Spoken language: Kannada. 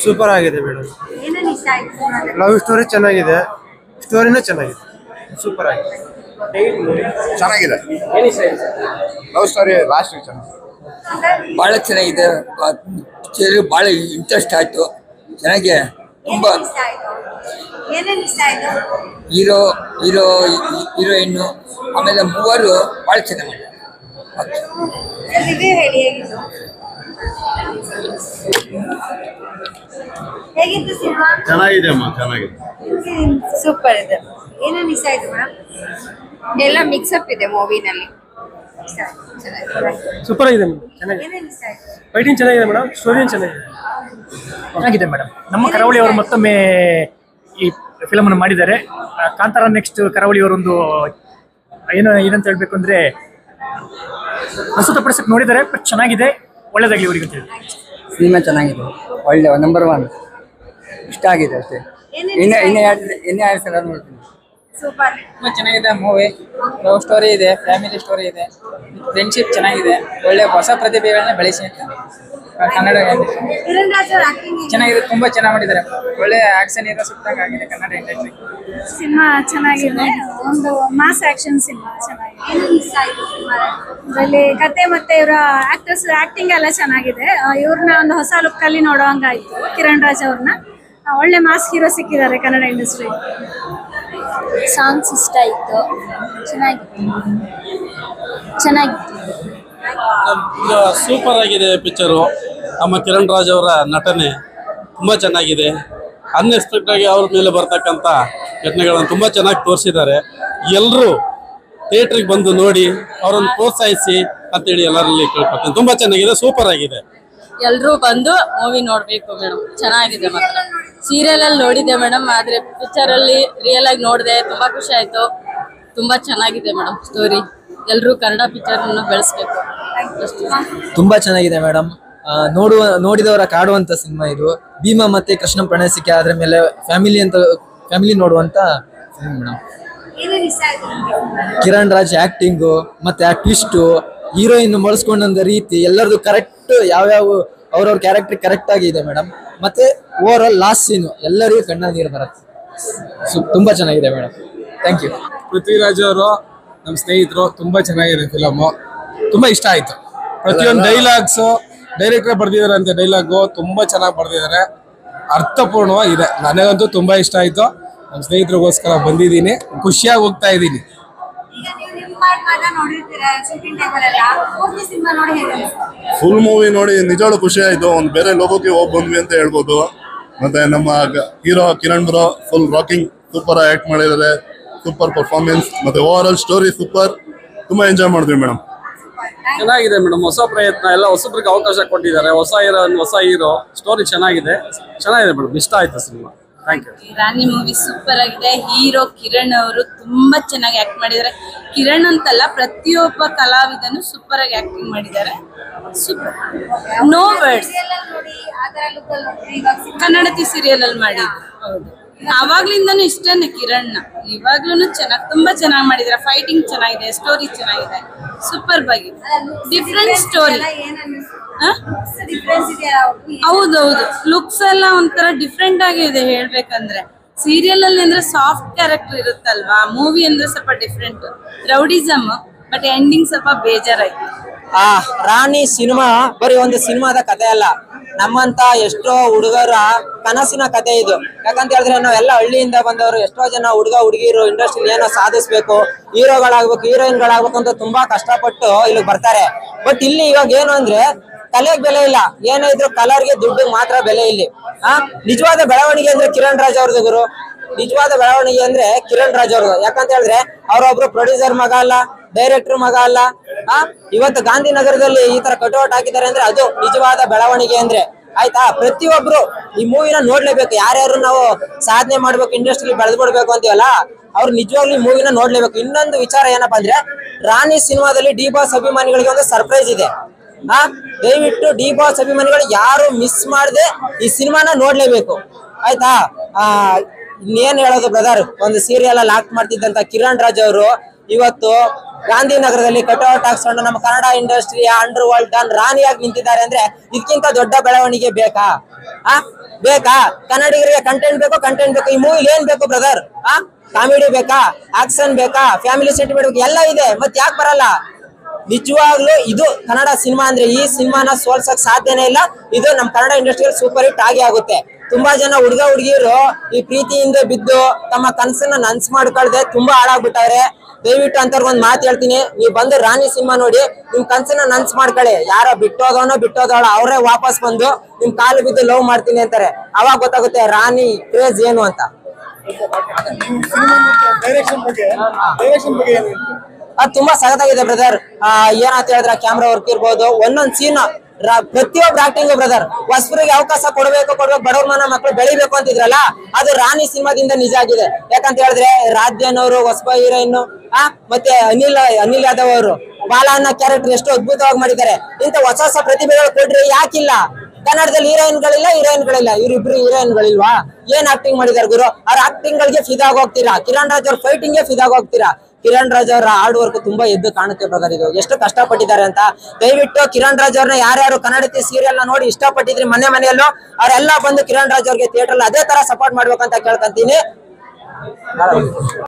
ಸೂಪರ್ ಆಗಿದೆ ಮೇಡಮ್. ಏನೇನು ಇಷ್ಟ ಆಯ್ತು? ಲವ್ ಸ್ಟೋರಿ ಚೆನ್ನಾಗಿದೆ, ಸ್ಟೋರಿನೂ ಚೆನ್ನಾಗಿದೆ, ಸೂಪರ್ ಆಗಿದೆ. ಚೆನ್ನಾಗಿದೆ. ಲವ್ ಸ್ಟೋರಿ ಲಾಸ್ಟ್ ಚೆನ್ನಾಗಿದೆ, ಭಾಳ ಚೆನ್ನಾಗಿದೆ. ಭಾಳ ಇಂಟ್ರೆಸ್ಟ್ ಆಯ್ತು, ಚೆನ್ನಾಗಿ ತುಂಬಾ. ಏನೇನು ಇಷ್ಟ ಆಯ್ತು? ಹೀರೋ ಹೀರೋಯಿನ್ನು ಆಮೇಲೆ ಮೂವರು ಭಾಳ ಚೆನ್ನಾಗಿ ರಿವ್ಯೂ ಹೇಳಿ, ಹೇಗಿತ್ತು? ಹೇಗಿತ್ತು ಸಿನಿಮಾ? ಚೆನ್ನಾಗಿದೆ ಅಮ್ಮ, ಚೆನ್ನಾಗಿದೆ, ಸೂಪರ್ ಇದೆ. ಏನೇನು ಇಷ್ಟ ಆಯ್ತು ಮೇಡಮ್? ಎಲ್ಲ ಮಿಕ್ಸಪ್ ಇದೆ ಮೂವಿನಲ್ಲಿ. ಸೂಪರ್ ಆಗಿದೆ ಮೇಡಮ್, ಚೆನ್ನಾಗಿದೆ. ಏನೇನು ಇಷ್ಟ ಆಯ್ತು? ಫೈಟಿಂಗ್ ಚೆನ್ನಾಗಿದೆ ಮೇಡಮ್, ಸ್ಟೋರಿ ಚೆನ್ನಾಗಿದೆ. ಚೆನ್ನಾಗಿದೆ ಮೇಡಮ್. ನಮ್ಮ ಕರಾವಳಿ ಅವರು ಮತ್ತೊಮ್ಮೆ ಈ ಫಿಲಮ್ ಅನ್ನು ಮಾಡಿದ್ದಾರೆ. ಕಾಂತಾರ ನೆಕ್ಸ್ಟ್ ಕರಾವಳಿ ಅವರೊಂದು ಏನಂತ ಹೇಳ್ಬೇಕು ಅಂದ್ರೆ ಪ್ರಸ್ತುತಪಡಿಸಕ್ಕೆ ನೋಡಿದ್ದಾರೆ. ಬಟ್ ಚೆನ್ನಾಗಿದೆ, ಒಳ್ಳೇದಾಗಲಿ ಇವರಿಗೆ ಅಂತ ಹೇಳಿ. ಸಿನಿಮಾ ಚೆನ್ನಾಗಿದೆ, ಒಳ್ಳೆ ನಂಬರ್ 1 ಇಷ್ಟ ಆಗಿದೆ ಅಷ್ಟೇ. ಇನ್ನೇ 2 ಸಲ ನೋಡ್ತೀನಿ. ಸೂಪರ್. ತುಂಬಾ ಚೆನ್ನಾಗಿದೆ ಮೂವಿ. ಲವ್ ಸ್ಟೋರಿ ಇದೆ, ಫ್ಯಾಮಿಲಿ ಸ್ಟೋರಿ ಇದೆ, ಫ್ರೆಂಡ್ಶಿಪ್ ಚೆನ್ನಾಗಿದೆ. ಒಳ್ಳೆ ಹೊಸ ಪ್ರತಿಭೆಗಳನ್ನ ಬೆಳೆಸಿ ಅಂತ ಕನ್ನಡ ಕಿರಣ್ ರಾಜ್ ಅವರ ಆಕ್ಟಿಂಗ್ ಚೆನ್ನಾಗಿದೆ, ತುಂಬಾ ಚೆನ್ನಾಗಿ ಮಾಡಿದ್ದಾರೆ. ಒಳ್ಳೆ ಆಕ್ಷನ್ ಇರೋ ಸುತ್ತಾಗ ಆಗಿದೆ ಕನ್ನಡ ಇಂಡಸ್ಟ್ರಿ. ಸಿನಿಮಾ ಚೆನ್ನಾಗಿದೆ, ಒಂದು ಮಾಸ್ ಆಕ್ಷನ್ ಸಿನಿಮಾ ಚೆನ್ನಾಗಿದೆ. ಏನೇನು ಇಷ್ಟ ಆಯ್ತು ಸಿನಿಮಾ? ಅದರಲ್ಲಿ ಕತೆ ಮತ್ತೆ ಇವರ ಆಕ್ಟರ್ಸ್ ಆಕ್ಟಿಂಗ್ ಎಲ್ಲ ಚೆನ್ನಾಗಿದೆ. ಇವ್ರನ್ನ ಒಂದು ಹೊಸ ಲುಕ್ ಅಲ್ಲಿ ನೋಡುವಂಗಾಯ್ತು. ಕಿರಣ್ ರಾಜ್ ಅವ್ರನ್ನ ಒಳ್ಳೆ ಮಾಸ್ ಹೀರೋ ಸಿಕ್ಕಿದ್ದಾರೆ ಕನ್ನಡ ಇಂಡಸ್ಟ್ರಿ. ಸಾಂಗ್ಸ್ ಇಷ್ಟ ಆಯಿತು, ಚೆನ್ನಾಗಿತ್ತು. ಸೂಪರ್ ಆಗಿದೆ ಪಿಕ್ಚರು. ನಮ್ಮ ಕಿರಣ್ ರಾಜ್ ಅವರ ನಟನೆ ತುಂಬ ಚೆನ್ನಾಗಿದೆ. ಅನ್ಎಕ್ಸ್ಪೆಕ್ಟೆಡ್ ಆಗಿ ಅವ್ರ ಮೇಲೆ ಬರ್ತಕ್ಕಂಥ ಘಟನೆಗಳನ್ನು ತುಂಬ ಚೆನ್ನಾಗಿ ತೋರಿಸಿದ್ದಾರೆ. ಎಲ್ಲರೂ ಥಿಯೇಟ್ರಿಗೆ ಬಂದು ನೋಡಿ ಅವರನ್ನು ಪ್ರೋತ್ಸಾಹಿಸಿ ಅಂತೇಳಿ ಎಲ್ಲರಲ್ಲಿ ಕೇಳ್ಕೊಳ್ತೀನಿ. ತುಂಬ ಚೆನ್ನಾಗಿದೆ, ಸೂಪರ್ ಆಗಿದೆ. ಎಲ್ಲರೂ ಬಂದು ಮೂವಿ ನೋಡಬೇಕು ಮೇಡಮ್, ಚೆನ್ನಾಗಿದೆ. ಮಾತ್ರ ಸೀರಿಯಲ್ ಅಲ್ಲಿ ನೋಡಿದ್ದೆ ಮೇಡಮ್, ಆದರೆ ಪಿಕ್ಚರಲ್ಲಿ ರಿಯಲ್ ಆಗಿ ನೋಡಿದೆ, ತುಂಬ ಖುಷಿ ಆಯಿತು. ತುಂಬ ಚೆನ್ನಾಗಿದೆ ಮೇಡಮ್ ಸ್ಟೋರಿ. ಎಲ್ಲರೂ ಕನ್ನಡ ಪಿಕ್ಚರನ್ನು ಬೆಳೆಸ್ಬೇಕು. ತುಂಬಾ ಚೆನ್ನಾಗಿದೆ ಮೇಡಮ್. ನೋಡಿದವರ ಕಾಡುವಂತ ಸಿನಿಮಾ ಇದು. ಭೀಮಾ ಮತ್ತೆ ಕೃಷ್ಣ ಪ್ರಣಯಿಸಿಕೆ ಅದ್ರ ಮೇಲೆ ಫ್ಯಾಮಿಲಿ ನೋಡುವಂತ ಫಿಲ್ಮ್ ಮೇಡಮ್. ಏನೇನು ಇಷ್ಟ ಆಯ್ತು? ಕಿರಣ್ ರಾಜ್ ಆಕ್ಟಿಂಗು ಮತ್ತೆ ಆ ಟ್ವಿಸ್ಟು, ಹೀರೋಯಿನ್ ಬಳಸ್ಕೊಂಡಂತ ರೀತಿ ಎಲ್ಲರದು ಕರೆಕ್ಟ್, ಯಾವ್ಯಾವ ಅವ್ರವ್ರ ಕ್ಯಾರೆಕ್ಟರ್ ಕರೆಕ್ಟ್ ಆಗಿದೆ ಮೇಡಮ್. ಮತ್ತೆ ಓವರ್ ಆಲ್ ಲಾಸ್ಟ್ ಸೀನು ಎಲ್ಲರಿಗೂ ಕಣ್ಣಲ್ಲಿ ನೀರು ಬರುತ್ತೆ. ತುಂಬಾ ಚೆನ್ನಾಗಿದೆ ಮೇಡಮ್. Thank you. ಪೃಥ್ವಿರಾಜ್ ಅವರು ನಮ್ಮ ಸ್ನೇಹಿತರು, ತುಂಬಾ ಚೆನ್ನಾಗಿದೆ ಫಿಲಮು, ತುಂಬಾ ಇಷ್ಟ ಆಯ್ತು. ಪ್ರತಿಯೊಂದು ಡೈಲಾಗ್ಸು ಡೈರೆಕ್ಟರ್ ಬರ್ದಿದ್ದಾರೆ ಅಂತ ಡೈಲಾಗು ತುಂಬಾ ಚೆನ್ನಾಗಿ ಬರ್ದಿದ್ದಾರೆ, ಅರ್ಥಪೂರ್ಣವಾಗಿದೆ. ನನಗಂತೂ ತುಂಬಾ ಇಷ್ಟ ಆಯ್ತು. ನಮ್ಮ ಸ್ನೇಹಿತರಿಗೋಸ್ಕರ ಬಂದಿದ್ದೀನಿ, ಖುಷಿಯಾಗಿ ಹೋಗ್ತಾ ಇದ್ದೀನಿ. ಈಗ ನೀವು ನಿಮ್ಮ ಮಗ ನೋಡಿರ್ತೀರಾ ಶೂಟಿಂಗ್ ಟೈಮಲ್ಲೆಲ್ಲ, ಪೂರ್ತಿ ಸಿನಿಮಾ ನೋಡಿ ಹೇಗೆ ಅನಿಸ್ತು? ಫುಲ್ ಮೂವಿ ನೋಡಿ ನಿಜವಾಗ್ಲೂ ಖುಷಿ ಆಯ್ತು. ಒಂದು ಬೇರೆ ಲೋಕಕ್ಕೆ ಹೋಗಿ ಬಂದ್ವಿ ಅಂತ ಹೇಳ್ಬೋದು. ಮತ್ತೆ ನಮ್ಮ hero Kiran bro full rocking, super ಆಗಿ ಆಕ್ಟ್ ಮಾಡಿದ್ದಾರೆ, ಸೂಪರ್ ಪರ್ಫಾರ್ಮೆನ್ಸ್, ಮತ್ತೆ ಓವರ್ ಆಲ್ ಸ್ಟೋರಿ ಸೂಪರ್. ತುಂಬಾ ಎಂಜಾಯ್ ಮಾಡಿದ್ವಿ ಮೇಡಮ್. ಚೆನ್ನಾಗಿದೆ ಮೇಡಮ್, ಹೊಸ ಪ್ರಯತ್ನ, ಎಲ್ಲ ಹೊಸಬ್ರಿಗೆ ಅವಕಾಶ ಕೊಟ್ಟಿದ್ದಾರೆ. ಹೊಸ ಹೀರೋ ಸ್ಟೋರಿ ಚೆನ್ನಾಗಿದೆ ಮೇಡಮ್, ಇಷ್ಟ ಆಯ್ತು cinema. Thank you. Rani movie super ಆಗಿದೆ. ಹೀರೋ ಕಿರಣ್ ಅವರು ತುಂಬಾ ಚೆನ್ನಾಗಿ ಆಕ್ಟ್ ಮಾಡಿದ್ದಾರೆ. ಕಿರಣ್ ಅಂತಲ್ಲ, ಪ್ರತಿಯೊಬ್ಬ ಕಲಾವಿದನು ಸೂಪರ್ ಆಗಿ ಆಕ್ಟಿಂಗ್ ಮಾಡಿದ್ದಾರೆ. Super, no words. Kannadathi serial ಅಲ್ಲಿ ಮಾಡಿದ್ರು. ಹೌದು, ಅವಾಗ್ಲಿಂದನೂ ಇಷ್ಟನೇ ಕಿರಣ್. ಇವಾಗ್ಲೂ ತುಂಬಾ ಚೆನ್ನಾಗಿ ಮಾಡಿದ್ದಾರೆ. ಫೈಟಿಂಗ್ ಚೆನ್ನಾಗಿದೆ, ಸ್ಟೋರಿ ಚೆನ್ನಾಗಿದೆ, ಸೂಪರ್ ಆಗಿದೆ. Different story. ಹೌದೌದು, ಲುಕ್ಸ್ ಎಲ್ಲ ಒಂಥರ ಡಿಫ್ರೆಂಟ್ ಆಗಿದೆ ಹೇಳ್ಬೇಕಂದ್ರೆ. ಸೀರಿಯಲ್ ಅಲ್ಲಿ ಅಂದ್ರೆ ಸಾಫ್ಟ್ ಕ್ಯಾರೆಕ್ಟರ್ ಇರುತ್ತಲ್ವಾ, ಮೂವಿ ಅಂದ್ರೆ ಸ್ವಲ್ಪ ಡಿಫ್ರೆಂಟ್, ರೌಡಿಸಮ್. ಬಟ್ ಎಂಡಿಂಗ್ ಸ್ವಲ್ಪ ಬೇಜಾರಾಯ್ತು. ರಾಣಿ ಸಿನಿಮಾ ಬರೀ ಒಂದು ಸಿನಿಮಾದ ಕಥೆ ಅಲ್ಲ, ನಮ್ಮಂತ ಎಷ್ಟೋ ಹುಡುಗರ ಕನಸಿನ ಕತೆ ಇದು. ಯಾಕಂತ ಹೇಳಿದ್ರೆ ನಾವೆಲ್ಲ ಹಳ್ಳಿಯಿಂದ ಬಂದವರು, ಎಷ್ಟೋ ಜನ ಹುಡುಗಿರು ಇಂಡಸ್ಟ್ರಿಲಿ ಏನೋ ಸಾಧಿಸ್ಬೇಕು, ಹೀರೋಗಳಾಗ್ಬೇಕು, ಹೀರೋಯಿನ್ಗಳಾಗ್ಬೇಕು ಅಂತ ತುಂಬಾ ಕಷ್ಟಪಟ್ಟು ಇಲ್ಲಿಗೆ ಬರ್ತಾರೆ. ಬಟ್ ಇಲ್ಲಿ ಇವಾಗ ಏನು ಅಂದ್ರೆ ಕಲೆಗೆ ಬೆಲೆ ಇಲ್ಲ, ಏನೇ ಇದ್ರು ಕಲರ್ಗೆ ದುಡ್ಡು ಮಾತ್ರ ಬೆಲೆ ಇಲ್ಲಿ. ನಿಜವಾದ ಬೆಳವಣಿಗೆ ಅಂದ್ರೆ ಕಿರಣ್ ರಾಜ್ ಅವ್ರದ್ದು ಗುರು. ನಿಜವಾದ ಬೆಳವಣಿಗೆ ಅಂದ್ರೆ ಕಿರಣ್ ರಾಜ್ ಅವ್ರದ್ದು. ಯಾಕಂತ ಹೇಳಿದ್ರೆ ಅವ್ರೊಬ್ರು ಪ್ರೊಡ್ಯೂಸರ್ ಮಗ ಅಲ್ಲ, ಡೈರೆಕ್ಟರ್ ಮಗ ಅಲ್ಲ. ಇವತ್ತು ಗಾಂಧಿನಗರದಲ್ಲಿ ಈ ತರ ಕಟೌಟ್ ಹಾಕಿದ್ದಾರೆ ಅಂದ್ರೆ ಅದು ನಿಜವಾದ ಬೆಳವಣಿಗೆ ಅಂದ್ರೆ. ಆಯ್ತಾ? ಪ್ರತಿಯೊಬ್ರು ಈ ಮೂವಿನ ನೋಡ್ಲೇಬೇಕು. ಯಾರ್ಯಾರು ನಾವು ಸಾಧನೆ ಮಾಡ್ಬೇಕು, ಇಂಡಸ್ಟ್ರಿ ಬೆಳೆದ್ ಬಿಡ್ಬೇಕು ಅಂತೀವಲ್ಲ, ಅವ್ರು ನಿಜವಾಗ್ಲೂ ಈ ಮೂವಿನ ನೋಡ್ಲೇಬೇಕು. ಇನ್ನೊಂದು ವಿಚಾರ ಏನಪ್ಪಾ ಅಂದ್ರೆ, ರಾಣಿ ಸಿನಿಮಾದಲ್ಲಿ ಡಿ ಬಾಸ್ ಅಭಿಮಾನಿಗಳಿಗೆ ಒಂದು ಸರ್ಪ್ರೈಸ್ ಇದೆ. ದಯವಿಟ್ಟು ಡಿ ಬಾಸ್ ಅಭಿಮಾನಿಗಳು ಯಾರು ಮಿಸ್ ಮಾಡದೆ ಈ ಸಿನಿಮಾನ ನೋಡ್ಲೇಬೇಕು. ಆಯ್ತಾ? ಇನ್ನೇನ್ ಹೇಳೋದು ಬ್ರದರ್, ಒಂದು ಸೀರಿಯಲ್ ಅಲ್ಲಿ ಆಕ್ಟ್ ಮಾಡ್ತಿದ್ದಂತ ಕಿರಣ್ ರಾಜ್ ಅವರು ಇವತ್ತು ಗಾಂಧಿನಗರದಲ್ಲಿ ಕಟೌಟ್ ಹಾಕ್ಸ್ಕೊಂಡು ನಮ್ಮ ಕನ್ನಡ ಇಂಡಸ್ಟ್ರಿಯ ಅಂಡರ್ ವರ್ಲ್ಡ್ ಡನ್ ರಾಣಿಯಾಗಿ ನಿಂತಿದ್ದಾರೆ ಅಂದ್ರೆ ಇದಕ್ಕಿಂತ ದೊಡ್ಡ ಬೆಳವಣಿಗೆ ಬೇಕಾ? ಬೇಕಾ? ಕನ್ನಡಿಗರಿಗೆ ಕಂಟೆಂಟ್ ಬೇಕು. ಈ ಮೂವಿ ಏನ್ ಬೇಕು ಬ್ರದರ್? ಕಾಮಿಡಿ ಬೇಕಾ? ಆಕ್ಷನ್ ಬೇಕಾ? ಫ್ಯಾಮಿಲಿ ಸೆಂಟಿಮೆಂಟ್ ಬೇಕು? ಎಲ್ಲ ಇದೆ, ಮತ್ ಯಾಕೆ ಬರಲ್ಲ? ನಿಜವಾಗ್ಲೂ ಇದು ಕನ್ನಡ ಸಿನಿಮಾ ಅಂದ್ರೆ ಈ ಸಿನಿಮಾನ ಸೋಲ್ಸಕ್ ಸಾಧ್ಯನೇ ಇಲ್ಲ. ಇದು ನಮ್ ಕನ್ನಡ ಇಂಡಸ್ಟ್ರಿಯಲ್ಲಿ ಸೂಪರ್ ಹಿಟ್ ಆಗುತ್ತೆ. ತುಂಬಾ ಜನ ಹುಡುಗಿಯರು ಈ ಪ್ರೀತಿಯಿಂದ ಬಿದ್ದು ತಮ್ಮ ಕನಸನ್ನ ನನ್ಸ್ ಮಾಡ್ಕೊಳ್ದೆ ತುಂಬಾ ಹಾಳಾಗ್ಬಿಟ್ಟವ್ರೆ. ದಯವಿಟ್ಟು ಅಂತವ್ರಿಗೊಂದ್ ಮಾತು ಹೇಳ್ತೀನಿ, ನೀವ್ ಬಂದು ರಾಣಿ ಸಿನಿಮಾ ನೋಡಿ ನಿಮ್ ಕನ್ಸನ್ನ ನನ್ಸ್ ಮಾಡ್ಕೊಳ್ಳಿ. ಯಾರೋ ಬಿಟ್ಟೋದವಳ ಅವರೇ ವಾಪಸ್ ಬಂದು ನಿಮ್ ಕಾಲು ಬಿದ್ದು ಲವ್ ಮಾಡ್ತೀನಿ ಅಂತಾರೆ. ಅವಾಗ ಗೊತ್ತಾಗುತ್ತೆ ರಾಣಿ ಕ್ರೇಜ್ ಏನು ಅಂತ. ಅದು ತುಂಬಾ ಸಖತ್ತಾಗಿದೆ ಬ್ರದರ್. ಏನಂತ ಹೇಳಿದ್ರೆ ಕ್ಯಾಮ್ರಾ ವರ್ಕ್ ಇರ್ಬೋದು, ಒಂದೊಂದ್ ಸೀನ್ ಪ್ರತಿಯೊಬ್ಬ ಆಕ್ಟಿಂಗ್ ಬ್ರದರ್. ಹೊಸಬರಿಗೆ ಅವಕಾಶ ಕೊಡ್ಬೇಕು, ಬಡವ್ರ ಮನ ಮಕ್ಕಳು ಬೆಳಿಬೇಕು ಅಂತಿದ್ರಲ್ಲ, ಅದು ರಾಣಿ ಸಿನಿಮಾದಿಂದ ನಿಜ ಆಗಿದೆ. ಯಾಕಂತ ಹೇಳಿದ್ರೆ ರಾಧ್ಯನ್ ಅವರು ಹೊಸಬ ಹೀರೋಯಿನ್, ಮತ್ತೆ ಅನಿಲ್ ಯಾದವ್ ಅವರು ಬಾಲ ಅನ್ನೋ ಕ್ಯಾರೆಕ್ಟರ್ ಎಷ್ಟು ಅದ್ಭುತವಾಗಿ ಮಾಡಿದ್ದಾರೆ. ಇಂತ ಹೊಸ ಪ್ರತಿಭೆಗಳು ಕೊಡ್ರಿ, ಯಾಕಿಲ್ಲ? ಕನ್ನಡದಲ್ಲಿ ಹೀರೋಯಿನ್ಗಳಿಲ್ಲ, ಇವ್ರಿಬ್ರು ಹೀರೋಯಿನ್ಗಳಿಲ್ವಾ? ಏನ್ ಆಕ್ಟಿಂಗ್ ಮಾಡಿದಾರೆ ಗುರು? ಅವ್ರ ಆಕ್ಟಿಂಗ್ ಗಳಿಗೆ ಫಿದಾಗ ಹೋಗ್ತೀರಾ. ಕಿರಣ್ ರಾಜ್ ಅವ್ರ ಫೈಟಿಂಗ್ ಗೆ ಫಿದಾಗ ಹೋಗ್ತೀರಾ. ಕಿರಣ್ ರಾಜ್ ಅವರ ಹಾರ್ಡ್ ವರ್ಕ್ ತುಂಬಾ ಎದ್ದು ಕಾಣುತ್ತೆ ಬ್ರದರ್. ಇದು ಎಷ್ಟು ಕಷ್ಟಪಟ್ಟಿದ್ದಾರೆ ಅಂತ. ದಯವಿಟ್ಟು ಕಿರಣ್ ರಾಜ್ ಅವ್ರನ್ನ ಯಾರ್ಯಾರು ಕನ್ನಡತಿ ಸೀರಿಯಲ್ ನ ನೋಡಿ ಇಷ್ಟಪಟ್ಟಿದ್ರಿ ಮನೆಯಲ್ಲೂ ಅವರೆಲ್ಲ ಬಂದು ಕಿರಣ್ ರಾಜ್ ಅವ್ರಿಗೆ ಥಿಯೇಟರ್ ಅದೇ ತರ ಸಪೋರ್ಟ್ ಮಾಡ್ಬೇಕಂತ ಕೇಳ್ಕೊಂತೀನಿ.